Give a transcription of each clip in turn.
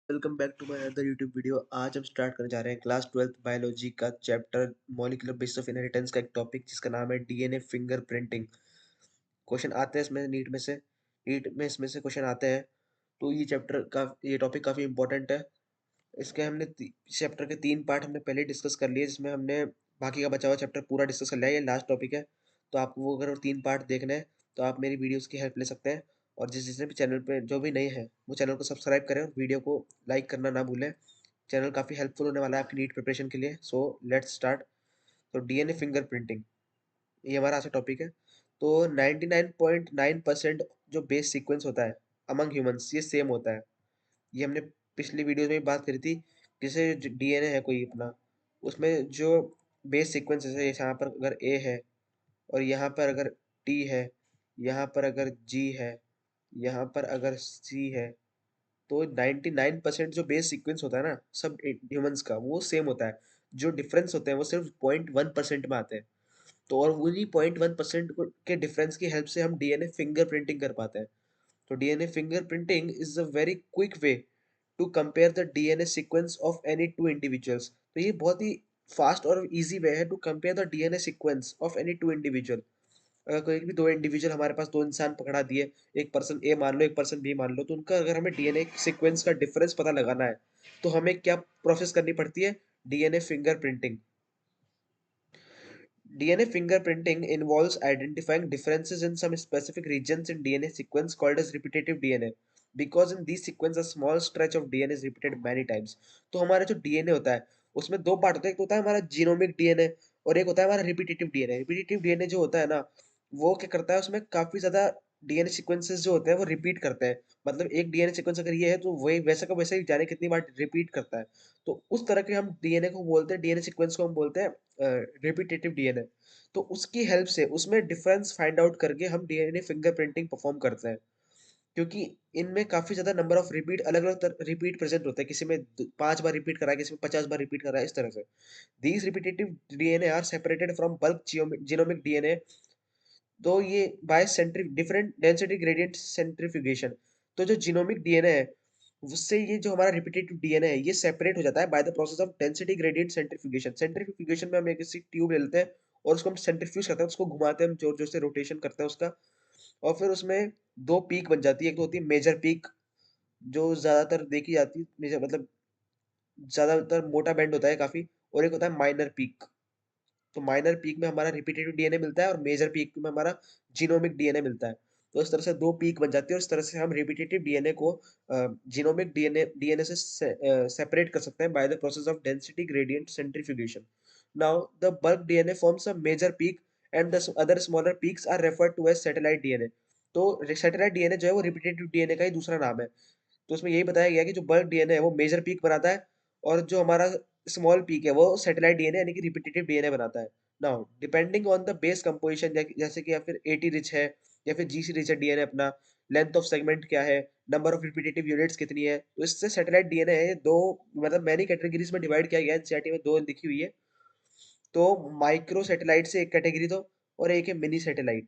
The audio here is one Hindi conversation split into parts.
Welcome back to my other YouTube video. आज हम स्टार्ट करने जा रहे हैं क्लास 12th बायोलॉजी का chapter molecular basis of inheritance का एक टॉपिक जिसका नाम है डीएनए फिंगरप्रिंटिंग। क्वेश्चन आते हैं इसमें नीट में इसमें से क्वेश्चन आते हैं। तो ये टॉपिक काफ़ी इंपॉर्टेंट है। इसके चैप्टर के 3 पार्ट हमने पहले डिस्कस कर लिए, जिसमें हमने बाकी का बचा हुआ चैप्टर पूरा डिस्कस कर लिया है। ये लास्ट टॉपिक है, तो आपको वो अगर 3 पार्ट देखने हैं तो आप मेरी वीडियोस की हेल्प ले सकते हैं। और जिसने भी चैनल पे जो भी नए हैं वो चैनल को सब्सक्राइब करें और वीडियो को लाइक करना ना भूलें। चैनल काफ़ी हेल्पफुल होने वाला है आपकी नीट प्रिपरेशन के लिए। So let's start. तो डीएनए फिंगरप्रिंटिंग ये हमारा आज का टॉपिक है। तो 99.9% जो बेस सीक्वेंस होता है अमंग ह्यूमंस ये सेम होता है। ये हमने पिछली वीडियो में बात करी थी। जैसे डीएनए है कोई अपना, उसमें जो बेस सीक्वेंस है, जैसे यहाँ पर अगर ए है और यहाँ पर अगर टी है, यहाँ पर अगर जी है, यहाँ पर अगर सी है, तो 99% जो बेस सीक्वेंस होता है ना सब ह्यूमंस का वो सेम होता है। जो डिफरेंस होते हैं वो सिर्फ 0.1% में आते हैं। तो और उन्हीं 0.1% के डिफरेंस की हेल्प से हम डीएनए फिंगरप्रिंटिंग कर पाते हैं। तो DNA fingerprinting is a very quick way to compare the DNA sequence of any two individuals. तो ये बहुत ही फास्ट और इजी वे है to compare the DNA sequence of any two individual. अगर कोई भी दो इंडिविजुअल हमारे पास दो इंसान पकड़ा दिए, एक पर्सन ए मान लो एक पर्सन बी मान लो, तो उनका अगर हमें डीएनए सीक्वेंस का डिफरेंस पता लगाना है तो हमें क्या प्रोसेस करनी पड़ती है? DNA fingerprinting. DNA fingerprinting involves identifying differences in some specific regions in DNA sequence called as repetitive DNA. Because in these sequence a small stretch of DNA is repeated many times. तो हमारा जो डीएनए होता है उसमें दो पार्ट होता है। एक तो होता है हमारा जीनोमिक डीएनए और एक होता है हमारा रिपीटेटिव डीएनए। रिपीटेटिव डीएनए जो होता है ना, वो क्या करता है, उसमें काफी ज्यादा डीएनए सीक्वेंसेस जो होते हैं वो रिपीट करते हैं। मतलब एक डीएनए सीक्वेंस अगर ये है तो वही वैसा का वैसा ही जाने कितनी बार रिपीट करता है। तो उस तरह के हम डीएनए को बोलते हैं, डीएनए सीक्वेंस को हम बोलते हैं रिपीटेटिव डीएनए। तो उसकी हेल्प से उसमें डिफरेंस फाइंड आउट करके हम डीएनए फिंगरप्रिंटिंग परफॉर्म करते हैं। क्योंकि इनमें काफी ज्यादा नंबर ऑफ रिपीट अलग अलग रिपीट प्रेजेंट होता है। किसी में 5 बार रिपीट करा है, किसी में 50 बार रिपीट करा है, इस तरह से। These repetitive DNA are separated from bulk genomic DNA. तो ये by different density gradient centrifugation. तो जो जीनोमिक डीएनए है उससे ये जो हमारा रिपीटेटिव डीएनए है ये सेपरेट हो जाता है bye the process of density gradient centrifugation. Centrifugation में हम एक किसी ट्यूब ले लेते हैं और उसको हम सेंट्रीफ्यूज करते हैं, उसको घुमाते हैं, हम जोर जोर से रोटेशन करते हैं उसका। और फिर उसमें दो पीक बन जाती है। एक तो होती है मेजर पीक, जो ज्यादातर देखी जाती है, मेजर मतलब ज्यादातर मोटा बैंड होता है काफी। और एक होता है माइनर पीक। तो माइनर पीक में हमारा रिपीटेटिव डीएनए मिलता है और मेजर पीक में हमारा जीनोमिक डीएनए मिलता है। तो इस तरह से दो पीक बन जाती है और इस तरह से हम रिपीटेटिव डीएनए को जीनोमिक डीएनए डीएनए से सेपरेट कर सकते हैं by the process of density gradient centrifugation. Now the bulk DNA forms a major peak and the other smaller peaks are referred to as satellite DNA. तो सैटेलाइट डीएनए जो है वो रिपीटेटिव डीएनए का ही दूसरा नाम है। तो उसमें यही बताया गया कि जो बल्क डीएनए है वो मेजर पीक बनाता है और जो हमारा स्मॉल पीक है वो सैटेलाइट डीएनए यानी कि रिपीटेटिव डीएनए बनाता है। Now depending on the base composition, जैसे कि या फिर एटी रिच है या फिर जीसी रिच है डीएनए अपना, लेंथ ऑफ सेगमेंट क्या है, नंबर ऑफ रिपीटेटिव यूनिट्स कितनी है, तो इससे सैटेलाइट डीएनए है दो, मतलब मैनी कैटेगरीज में डिवाइड किया गया है। एनसीईआरटी में दो लिखी हुई है। तो माइक्रो सैटेलाइट से एक कैटेगरी दो और एक है मिनी सैटेलाइट।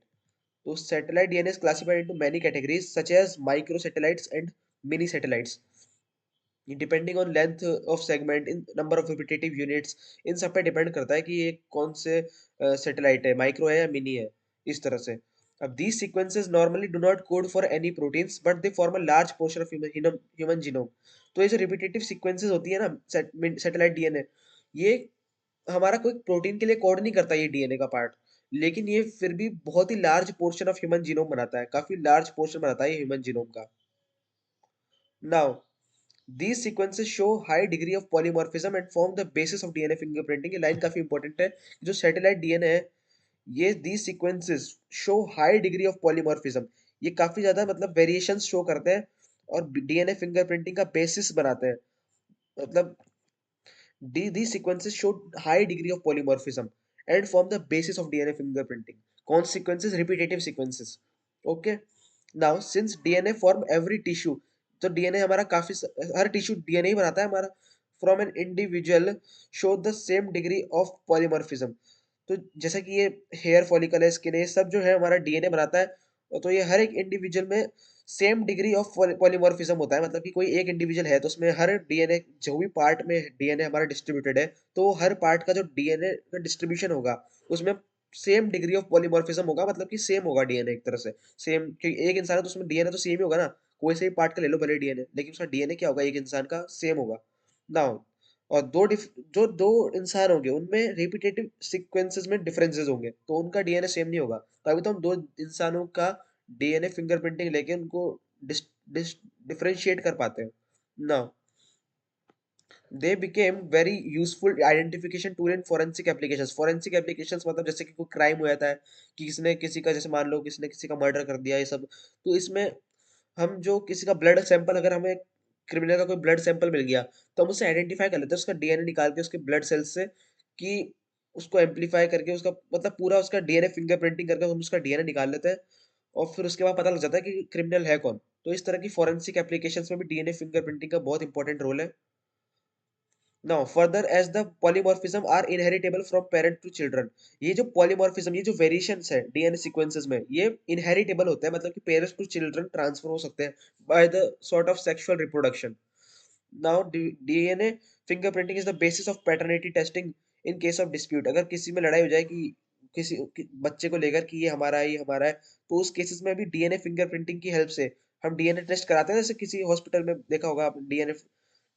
तो satellite DNA is classified into many categories such as micro satellites and mini satellites depending on length of segment in number of repetitive units. इन सब पे डिपेंड करता है कि ये कौन से सैटेलाइट है, माइक्रो है या मिनी है, इस तरह से। अब these sequences normally do not code for any proteins but they form a large portion of human genome। तो ये जो रिपीटेटिव सीक्वेंसेस होती है ना सैटेलाइट डीएनए, ये हमारा कोई प्रोटीन के लिए कोड नहीं करता ये डीएनए का पार्ट, लेकिन ये फिर भी बहुत ही large portion of human genome बनाता है, काफी लार्ज पोर्शन बनाता है ये ह्यूमन जीनोम का। Now these sequences show high degree of polymorphism and form the basis of DNA fingerprinting। ये लाइन काफी इंपॉर्टेंट है। जो सैटेलाइट डीएनए है ये these sequences show high degree of polymorphism, ये काफी ज्यादा मतलब वेरिएशंस शो करते हैं और डीएनए फिंगरप्रिंटिंग का बेसिस बनाते हैं। मतलब these sequences show high degree of polymorphism and form the basis of DNA fingerprinting। कौन sequences? Repetitive sequences। Okay, now since DNA form every tissue, तो डीएनए हमारा काफी हर टिश्यू डीएनए ही बनाता है हमारा। From an individual show the same degree of polymorphism. तो जैसा कि ये हेयर फॉलिकल है, स्किन है, ये सब जो है हमारा डीएनए बनाता है। और तो ये हर एक इंडिविजुअल में सेम डिग्री ऑफ पॉलीमॉर्फिज्म होता है, मतलब कि कोई एक इंडिविजुअल है तो उसमें हर डीएनए जो भी पार्ट में डीएनए हमारा डिस्ट्रीब्यूटेड है, तो हर पार्ट का जो डीएनए का डिस्ट्रीब्यूशन होगा उसमें सेम डिग्री ऑफ पॉलीमॉर्फिज्म होगा, मतलब कि सेम होगा डीएनए एक तरह से। सेम, क्योंकि एक इंसान है तो उसमें डीएनए तो सेम ही होगा ना, कोई से भी पार्ट का ले लो भले डीएनए, लेकिन उसका डीएनए क्या होगा, एक इंसान का सेम होगा। नाउ, और जो दो इंसान होंगे उनमें रिपीटेटिव सीक्वेंसेस में डिफरेंसेस होंगे, तो उनका डीएनए सेम नहीं होगा। तो अभी तो हम दो इंसानों का डीएनए फिंगरप्रिंटिंग लेके उनको डिस, डिस, डिफरेंशिएट कर पाते हैं। Now, they became very useful identification tool in forensic applications. Forensic applications मतलब जैसे कि कोई क्राइम हो जाता है, कि किसी ने किसी का, जैसे मान लो किसी ने किसी का मर्डर कर दिया, ये सब, तो इसमें हम जो किसी का ब्लड सैंपल, अगर हमें क्रिमिनल का कोई ब्लड सैंपल मिल गया, तो हम उसे आइडेंटिफाई कर लेते हैं उसका डीएनए निकाल के उसके ब्लड सेल्स से, कि उसको एम्पलीफाई करके उसका मतलब पूरा उसका डीएनए फिंगरप्रिंटिंग करके हम उसका डीएनए निकाल लेते हैं, और फिर उसके बाद पता लग जाता है कि क्रिमिनल है कौन। तो इस तरह की फोरेंसिक एप्लीकेशंस में भी डीएनए फिंगरप्रिंटिंग का बहुत इंपॉर्टेंट रोल है। Now further, as the polymorphism are inheritable from parent to children, ये जो पॉलीमॉर्फिज्म, ये जो वेरिएशंस है डीएनए सीक्वेंसेस में, ये इनहेरिटेबल होते हैं, मतलब कि पेरेंट्स टू चिल्ड्रन ट्रांसफर हो सकते हैं by the sort of sexual reproduction. Now, DNA fingerprinting is the basis of paternity testing in case of dispute. अगर किसी में लड़ाई हो जाए कि बच्चे को लेकर कि ये हमारा है, ये हमारा है, तो उस केसेस में भी डीएनए फिंगरप्रिंटिंग की हेल्प से हम डीएनए टेस्ट कराते हैं। जैसे किसी हॉस्पिटल में देखा होगा आप, डीएनए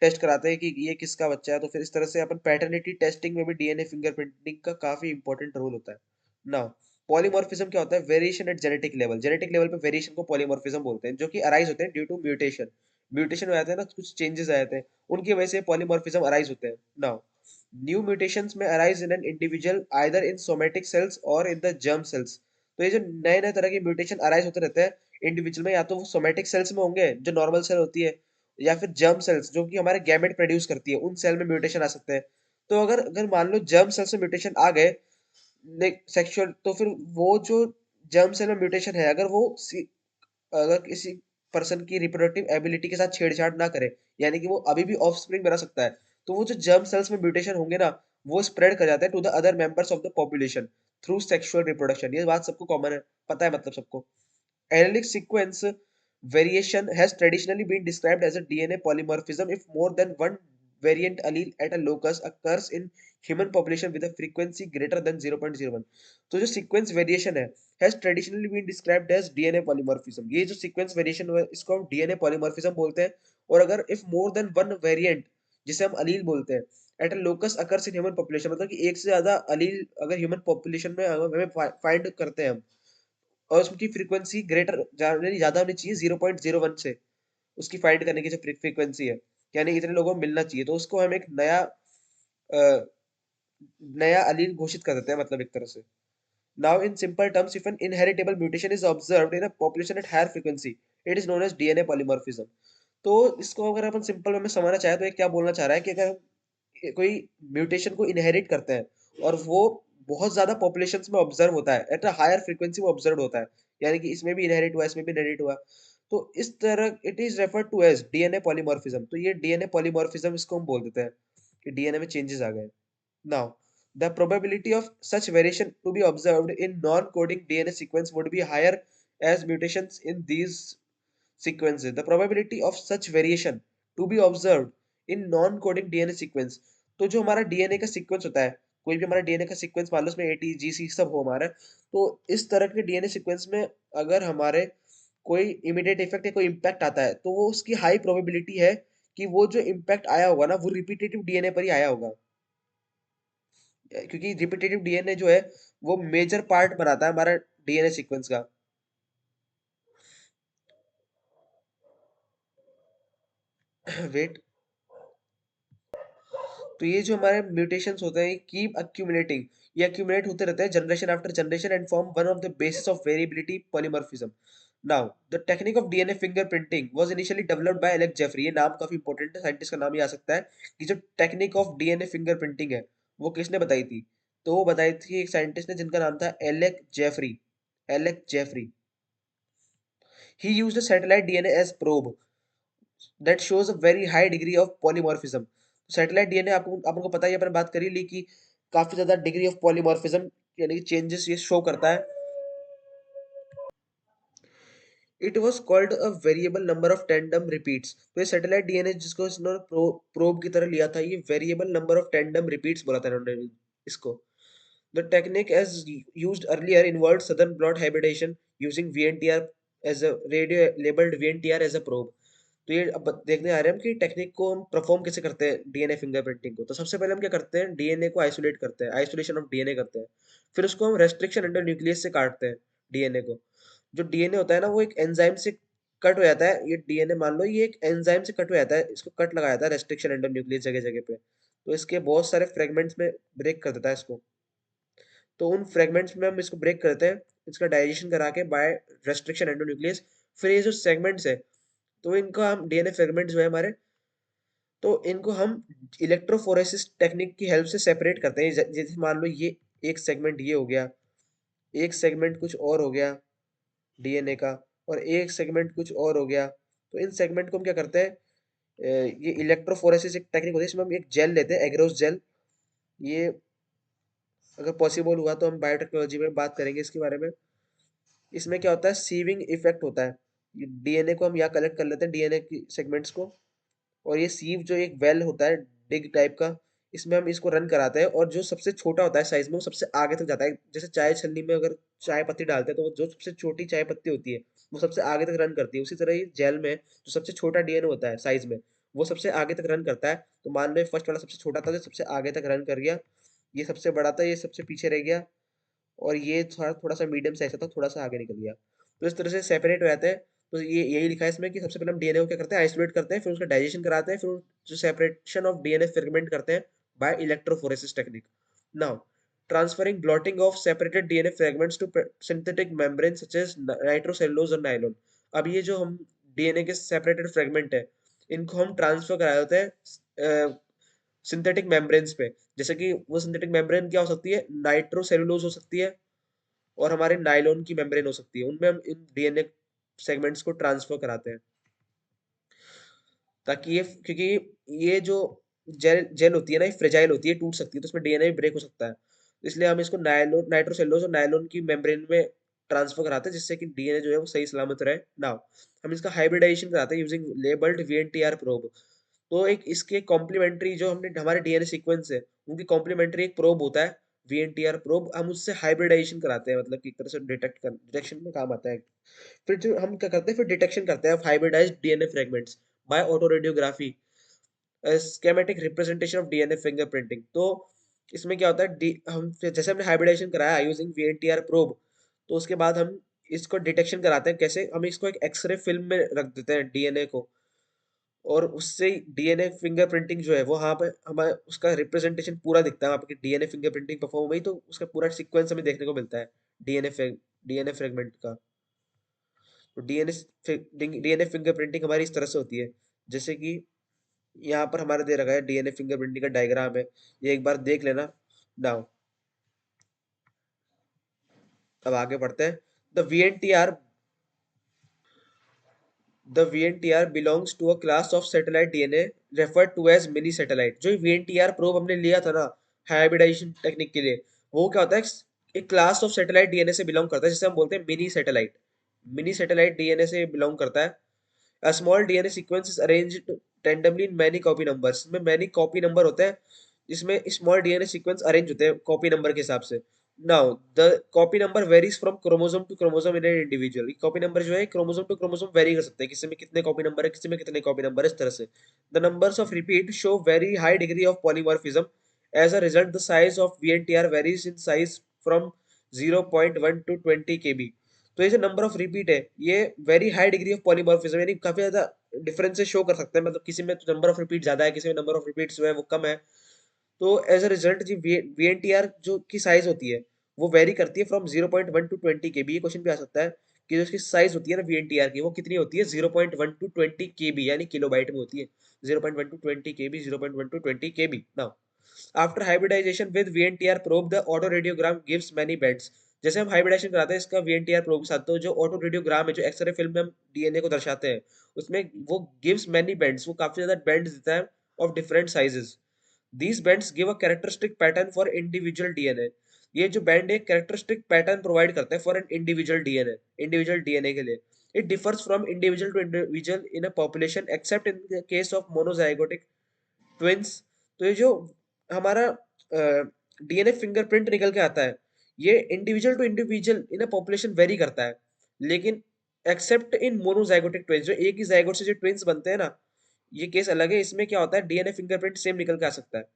टेस्ट कराते हैं कि ये किसका बच्चा है, तो फिर इस तरह से अपन पैटर्निटी टेस्टिंग में भी डीएनए फिंगरप्रिंटिंग का काफी इंपॉर्टेंट रोल होता है। नाउ, पॉलीमॉर्फिज्म क्या होता है, variation at genetic level. Genetic level पे वेरिएशन को पॉलीमॉर्फिज्म बोलते हैं, जो कि अराइज होते हैं ड्यू टू म्यूटेशन। म्यूटेशन हो जाते हैं ना, कुछ चेंजेस आ जाते हैं, उनकी वजह से पॉलीमॉर्फिज्म अराइज होते हैं। नाउ, न्यू म्यूटेशंस में arise in an individual either in somatic cells और इन द जर्म सेल्स। तो ये जो नए नए तरह के म्यूटेशन अराइज होते रहते हैं इंडिविजुअल में, या तो वो सोमेटिक सेल्स में होंगे जो नॉर्मल सेल होती है, या फिर जर्म सेल्स जो कि हमारे गैमेट प्रोड्यूस करती है, उन सेल में म्यूटेशन आ सकते हैं। तो अगर अगर मान लो जर्म सेल से म्यूटेशन आ गए सेक्सुअल, तो फिर वो जो जर्म सेल में म्यूटेशन है, अगर वो अगर किसी पर्सन की रिप्रोडक्टिव एबिलिटी के साथ छेड़छाड़ ना करे, यानी कि वो अभी भी ऑफस्प्रिंग बना सकता है, तो वो जो जर्म सेल्स में म्यूटेशन होंगे ना, वो स्प्रेड कर जाते हैं to the other members of the population through sexual reproduction. ये बात सबको कॉमन है, पता है मतलब सबको। Allelic sequence variation has traditionally been described as a DNA polymorphism if more than one variant allele at a locus occurs in human population with a frequency greater than 0.01। तो जो sequence variation है has traditionally been described as DNA polymorphism। ये जो sequence variation है इसको हम DNA polymorphism बोलते हैं। और अगर if more than one variant, जिसे हम allele बोलते हैं, at a locus occurs in human population, मतलब कि एक से ज्यादा allele अगर human population में हमें find करते हैं हम, और उसकी फ्रीक्वेंसी ग्रेटर ज्यादा होनी चाहिए 0.01 से, उसकी फाइंड करने की जो फ्रीक्वेंसी है, यानी इतने लोगों को मिलना चाहिए, तो उसको हम एक नया अलील घोषित कर देते हैं, मतलब एक तरह से। Now in simple terms, if an inheritable mutation is observed in a population at higher frequency, it is known as DNA polymorphism. तो इसको अगर अपन सिंपल वे में समझना चाहे तो ये क्या बोलना चाह रहा है कि अगर कोई म्यूटेशन को इनहेरिट करते हैं और वो बहुत ज्यादा पॉपुलेशंस में ऑब्जर्व होता है, एट अ हायर फ्रीक्वेंसी वो ऑब्जर्व होता है, यानी कि इसमें भी इनहेरिट हुआ, इसमें भी इनहेरिट हुआ, तो इस तरह it is referred to as DNA polymorphism. तो ये डीएनए पॉलीमॉर्फिज्म इसको हम बोल देते हैं कि डीएनए में चेंजेस आ गए। Now, the probability of such variation to be observed in non-coding DNA sequence would be higher as mutations in these sequences. The probability of such variation to be observed in non-coding DNA sequence, तो जो हमारा डीएनए का सीक्वेंस होता है, कोई भी हमारा डीएनए का सीक्वेंस मान लो उसमें एटी जीसी सब हो हमारा, तो इस तरह के डीएनए सीक्वेंस में अगर हमारे कोई इमीडिएट इफेक्ट या कोई इम्पैक्ट आता है, तो वो उसकी हाई प्रोबेबिलिटी है कि वो जो इम्पैक्ट आया होगा ना, वो रिपीटेटिव डीएनए पर ही आया होगा, क्योंकि रिपीटेटिव डीएनए जो है वो मेजर पार्ट बनाता है हमारा डीएनए सीक्वेंस का। वेट, तो ये जो हमारे म्यूटेशंस होते हैं कीप अक्यूमुलेटिंग, ये अक्यूमुलेट होते रहते हैं generation after generation and form one of the basis of variability polymorphism. Now, the technique of DNA fingerprinting was initially developed by Alex Jeffrey. ये नाम काफी इंपॉर्टेंट है, साइंटिस्ट का नाम ही आ सकता है, कि जो टेक्निक ऑफ डीएनए फिंगरप्रिंटिंग है वो किसने बताई थी, तो वो बताई थी एक साइंटिस्ट ने जिनका नाम था Alec Jeffrey. Alec Jeffrey, he used a satellite DNA as probe that shows a very high degree of polymorphism। Satellite DNA आपको आपको पता ही है, अपन बात कर ही ली कि काफी ज्यादा डिग्री ऑफ पॉलीमॉर्फिज्म यानी कि चेंजेस ये शो करता है। It was called a variable number of tandem repeats. तो ये सैटेलाइट डीएनए जिसको इन्होंने प्रोब की तरह लिया था, ये variable number of tandem repeats बोला था इन्होंने इसको। The technique as used earlier involved southern blot hybridisation using VNTR as a radio labelled VNTR as a probe. तो ये अब देखने आ रहे हैं हम कि टेक्निक को हम परफॉर्म कैसे करते हैं डीएनए फिंगरप्रिंटिंग को। तो सबसे पहले हम क्या करते हैं, डीएनए को आइसोलेट करते हैं, आइसोलेशन ऑफ डीएनए करते हैं। फिर उसको हम रेस्ट्रिक्शन एंडो न्यूक्लियस से काटते हैं डीएनए को। जो डीएनए होता है ना, वो एक एंजाइम से कट हो जाता है। ये डीएनए मान लो ये एक एंजाइम से कट हो जाता है, इसको कट लगाया जाता है रेस्ट्रिक्शन एंडो न्यूक्लियस जगह जगह पे। तो इसके बहुत सारे फ्रेगमेंट्स में ब्रेक कर देता है इसको। तो उन फ्रेगमेंट्स में हम इसको ब्रेक करते हैं, इसका डाइजेशन करा के बाय रेस्ट्रिक्शन एंडो न्यूक्लियस। फिर ये जो सेगमेंट्स है, तो इनका हम डीएनए फ्रेगमेंट्स जो है हमारे, तो इनको हम इलेक्ट्रोफोरेसिस टेक्निक की हेल्प से सेपरेट करते हैं। जैसे मान लो ये एक सेगमेंट ये हो गया, एक सेगमेंट कुछ और हो गया डीएनए का, और एक सेगमेंट कुछ और हो गया। तो इन सेगमेंट को हम क्या करते हैं, ये इलेक्ट्रोफोरेसिस एक टेक्निक होती है, इसमें हम एक जेल लेते हैं, एग्रोस जेल। ये अगर पॉसिबल हुआ तो हम बायोटेक्नोलॉजी में बात करेंगे इसके बारे में। इसमें क्या होता है, सीविंग इफेक्ट होता है। डीएनए को हम यहाँ कलेक्ट कर लेते हैं, डीएनए की सेगमेंट्स को। और ये सीव जो एक वेल होता है डिग टाइप का, इसमें हम इसको रन कराते हैं। और जो सबसे छोटा होता है साइज में, वो सबसे आगे तक जाता है। जैसे चाय छलनी में अगर चाय पत्ती डालते हैं, तो वो जो सबसे छोटी चाय पत्ती होती है, वो सबसे आगे तक रन करती है। उसी तरह ही जेल में जो सबसे छोटा डीएनए होता है साइज में, वो सबसे आगे तक रन करता है। तो मान लो फर्स्ट वाला सबसे छोटा था, जो सबसे आगे तक रन कर गया। ये सबसे बड़ा था, ये सबसे पीछे रह गया। और ये थोड़ा थोड़ा सा मीडियम साइज था, थोड़ा सा आगे निकल गया। तो इस तरह से सेपरेट हो जाते हैं। तो ये यही लिखा है इसमें कि सबसे पहले हम डीएनए को क्या करते हैं, आइसोलेट करते हैं, फिर उसका डाइजेशन कराते हैं, फिर जो सेपरेशन ऑफ डीएनए फ्रेगमेंट करते हैं by electrophoresis technique. Now transferring blotting of separated DNA fragments to synthetic membrane such as nitrocellulose और नायलॉन। अब ये जो हम डीएनए के सेपरेटेड फ्रेगमेंट है, इनको हम ट्रांसफर करा देते हैं सिंथेटिक मेम्ब्रेन्स पे। जैसे कि वो सिंथेटिक मेम्ब्रेन क्या हो सकती है, नाइट्रोसेलुलोज हो सकती है, और हमारे नायलॉन की मेम्ब्रेन हो सकती है। उनमें हम इन डीएनए सेगमेंट्स को ट्रांसफर कराते हैं, ताकि ये, क्योंकि ये जो जेल जेल होती है ना, ये फ्रेजाइल होती है, टूट सकती है, तो उसमें डीएनए भी ब्रेक हो सकता है। इसलिए हम इसको नायलॉन नाइट्रोसेलुलोज और नायलॉन की मेम्ब्रेन में ट्रांसफर कराते हैं, जिससे कि डीएनए जो है वो सही सलामत रहे। नाउ हम इसका हाइब्रिडाइजेशन कराते हैं यूजिंग लेबल्ड वीएनटीआर प्रोब। तो एक इसके कॉम्प्लीमेंट्री जो हमने हमारे डीएनए सीक्वेंस है, उनकी कॉम्प्लीमेंट्री एक प्रोब होता है, वीएनटीआर प्रोब। हम उससे हाइब्रिडाइजेशन कराते हैं, मतलब कि एक तरह से डिटेक्शन में काम आता है। फिर जो हम क्या करते हैं, फिर डिटेक्शन करते हैं hybridised DNA fragments by auto radiography, schematic representation of DNA fingerprinting. तो इसमें क्या होता है, हम जैसे हमने हाइब्रिडाइजेशन कराया यूजिंग वीएनटीआर प्रोब, तो उसके बाद हम इसको डिटेक्शन कराते हैं। कैसे, हम इसको एक एक्सरे फिल्म में रख देते हैं डीएनए को, और उससे डीएनए फिंगरप्रिंटिंग जो है वो वहाँ पे हमारे उसका रिप्रेजेंटेशन पूरा दिखता है। वहाँ पे डीएनए फिंगरप्रिंटिंग परफॉर्म हुई, तो उसका पूरा सीक्वेंस हमें देखने को मिलता है डीएनए डीएनए फ्रेगमेंट का। तो डीएनए फिंगरप्रिंटिंग हमारी इस तरह से होती है, जैसे कि यहाँ पर हमारे दे रखा है डीएनए फिंगरप्रिंटिंग का डायग्राम है, ये एक बार देख लेना। नाउ अब आगे बढ़ते हैं। The VNTR The VNTR belongs to a class of satellite DNA referred to as mini satellite। जो VNTR प्रोब हमने लिया था ना हाइब्रिडाइजेशन टेक्निक के लिए, वो क्या होता है, एक क्लास ऑफ सैटेलाइट डीएनए से बिलोंग करता है, जिसे हम बोलते हैं mini satellite. Mini satellite DNA से बिलोंग करता है। A small DNA sequence is arranged randomly in many copy numbers। इसमें many copy number होते हैं, इसमें small DNA sequence अरेंज होते हैं कॉपी नंबर के हिसाब से। Now the copy number varies from chromosome to chromosome in an individual. Copy number जो है क्रोमोसोम टू क्रोमोसोम वेरी कर सकते हैं, किसी में कितने कॉपी नंबर है, किसी में कितने कॉपी नंबर है, इस तरह से। The numbers of repeat show very high degree of polymorphism. As a result the size of VNTR varies in size from 0.1 to 20 KB। तो ये जो नंबर ऑफ रिपीट है, ये very high degree of polymorphism, यानी काफी ज्यादा डिफरेंसेस शो कर सकते हैं। मतलब किसी में तो नंबर ऑफ रिपीट ज्यादा है, किसी में नंबर ऑफ रिपीट्स जो है वो कम है। तो as a result the VNTR जो की साइज होती है, वो वेरी करती है फ्रॉम 0.1 टू 20 KB। ये क्वेश्चन भी आ सकता है कि जो उसकी साइज होती है ना वीएनटीआर की, वो कितनी होती है, 0.1 टू 20 KB, यानी किलोबाइट में होती है। 0.1 to 20 KB, 0.1 to 20 KB। Now after hybridisation with VNTR probe the auto radiogram gives many bands. जैसे हम हाइब्रिडाइजेशन कराते हैं इसका वीएनटीआर प्रोब के साथ, तो जो ऑटो रेडियोग्राम है, जो एक्सरे फिल्म में हम डीएनए को दर्शाते हैं, उसमें वो गिव्स मेनी बैंड्स, वो काफी ज्यादा बैंड्स देता है of different sizes. These bands give a characteristic pattern for individual DNA। ये जो बैंड एक कैरेक्टरिस्टिक पैटर्न प्रोवाइड करते हैं for an individual DNA, individual DNA के लिए। It differs from individual to individual in a population except in the case of monozygotic twins. तो ये जो हमारा डीएनए फिंगरप्रिंट निकल के आता है, ये individual to individual in a population vary करता है, लेकिन एक्सेप्ट इन मोनोजाइगोटिक ट्विन्स, जो एक ही जाइगोट से जो ट्विन्स बनते हैं ना, ये केस अलग है। इसमें क्या होता है, डीएनए फिंगरप्रिंट सेम निकल के आ सकता है।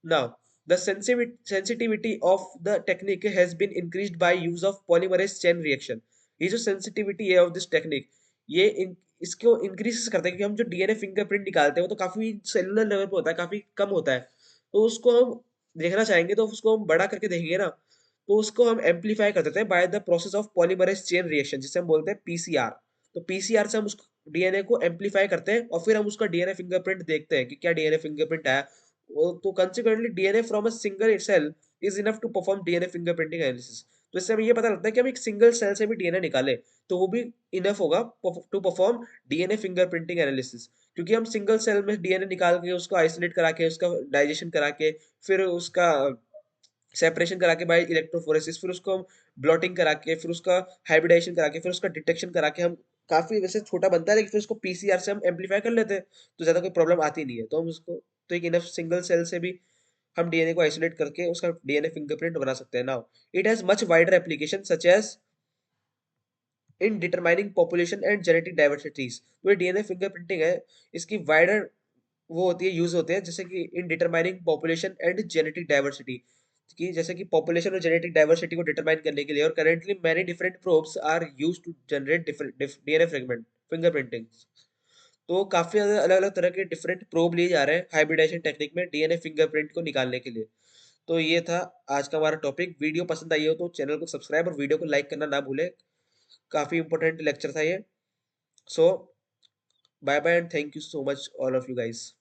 Now, the sensitivity of the technique has been increased by use of polymerase chain reaction. ये जो sensitivity है of this technique, इसको increase करता है, क्योंकि हम जो डीएनए फिंगरप्रिंट निकालते हैं वो तो काफी सेलुलर लेवल पे होता है, काफी कम होता है। तो उसको हम देखना चाहेंगे तो उसको हम बड़ा करके देखेंगे ना, तो उसको हम एम्पलीफाई कर देते हैं by the process of polymerase chain reaction, जिसे हम बोलते हैं पीसीआर। तो पीसीआर से हम उस डीएनए को एम्पलीफाई करते हैं और फिर हम उसका डीएनए फिंगरप्रिंट देखते हैं कि क्या डीएनए फिंगरप्रिंट आया। तो consequently DNA from a single cell is enough to perform DNA fingerprinting analysis। तो इससे हमें ये पता लगता है कि हम एक सिंगल सेल से भी डीएनए निकाले तो वो भी इनफ होगा to perform DNA fingerprinting analysis, क्योंकि हम सिंगल सेल में डीएनए निकाल के उसको आइसोलेट करा के उसका डाइजेशन करा के फिर उसका सेपरेशन करा के बाय इलेक्ट्रोफोरेसिस, फिर उसको हम ब्लॉटिंग करा के, फिर उसका हाइब्रिडाइजेशन करा के, फिर उसका डिटेक्शन करा के हम काफी वैसे छोटा बनता है, लेकिन फिर उसको पीसीआर से हम एम्पलीफाई कर लेते हैं, तो ज्यादा कोई प्रॉब्लम आती नहीं है। तो हम उसको तो एक इनफ सिंगल सेल से भी हम डीएनए को आइसोलेट करके उसका डीएनए फिंगरप्रिंट बना सकते हैं। Now it has much wider application such as in determining population and genetic diversities. तो ये डीएनए फिंगरप्रिंटिंग है, इसकी वाइडर वो होती है, यूज होते हैं, जैसे कि इन determining population and genetic diversity, कि जैसे कि पॉपुलेशन और जेनेटिक डाइवर्सिटी को डिटरमाइन करने के लिए। और currently many different probes are used to generate different DNA fragment fingerprinting. तो काफी अलग अलग तरह के डिफरेंट प्रोब लिए जा रहे हैं हाइब्रिडाइजेशन टेक्निक में डीएनए फिंगरप्रिंट को निकालने के लिए। तो ये था आज का हमारा टॉपिक। वीडियो पसंद आई हो तो चैनल को सब्सक्राइब और वीडियो को लाइक करना ना भूलें। काफी इंपॉर्टेंट लेक्चर था ये। So bye bye and thank you so much all of you guys.